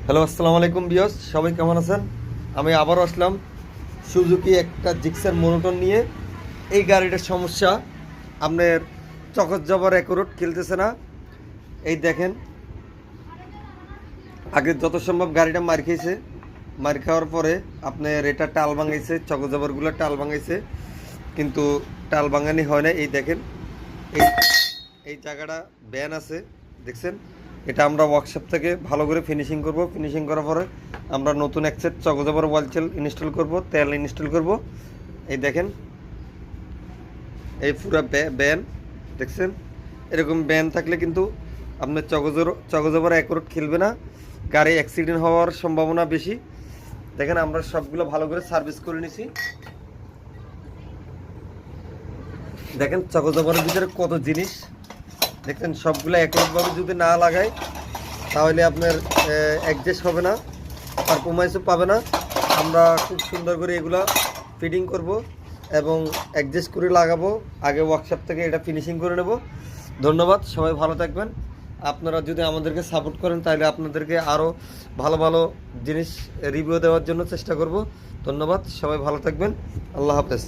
Hello, আসসালামু আলাইকুম বিয়স, সবাই কেমন আছেন? আমি আবারও আসলাম সুজুকি একটা জিক্সার মনোটন নিয়ে। এই গাড়িটার সমস্যা, আপনার চকচ জবর অ্যাকুরেট খেলতেছে না। এই দেখেন, আগে যত সম্ভব গাড়িটা মার খেয়েছে, মার খাওয়ার পরে আপনার এটা টাল ভাঙাইছে, চকচ জবরগুলো টাল ভাঙাইছে, কিন্তু টাল ভাঙানি হয় না। এই দেখেন, এই এই জায়গাটা ব্যান আছে, দেখছেন? এটা আমরা ওয়ার্কশপ থেকে ভালো করে ফিনিশিং করব। ফিনিশিং করার পরে আমরা নতুন এক সেট চকজাবর ওয়ালচেল ইনস্টল করব, তেল ইনস্টল করব। এই দেখেন, এই পুরো ব্যান দেখছেন? এরকম ব্যান থাকলে কিন্তু আপনার চকজাবর অ্যাকুরেট খেলবে না, গাড়ি অ্যাক্সিডেন্ট হওয়ার সম্ভাবনা বেশি। দেখেন, আমরা সবগুলো ভালো করে সার্ভিস করে নিছি। দেখেন চকজাবরের ভিতরে কত জিনিস দেখছেন। সবগুলো একরকমভাবে যদি না লাগাই তাহলে আপনার অ্যাডজাস্ট হবে না, পারফরমেন্সও পাবে না। আমরা খুব সুন্দর করে এগুলো ফিটিং করব এবং অ্যাডজাস্ট করে লাগাবো। আগে ওয়ার্কশপ থেকে এটা ফিনিশিং করে নেব। ধন্যবাদ, সবাই ভালো থাকবেন। আপনারা যদি আমাদেরকে সাপোর্ট করেন তাহলে আপনাদেরকে আরও ভালো ভালো জিনিস রিভিউ দেওয়ার জন্য চেষ্টা করব। ধন্যবাদ, সবাই ভালো থাকবেন। আল্লাহ হাফেজ।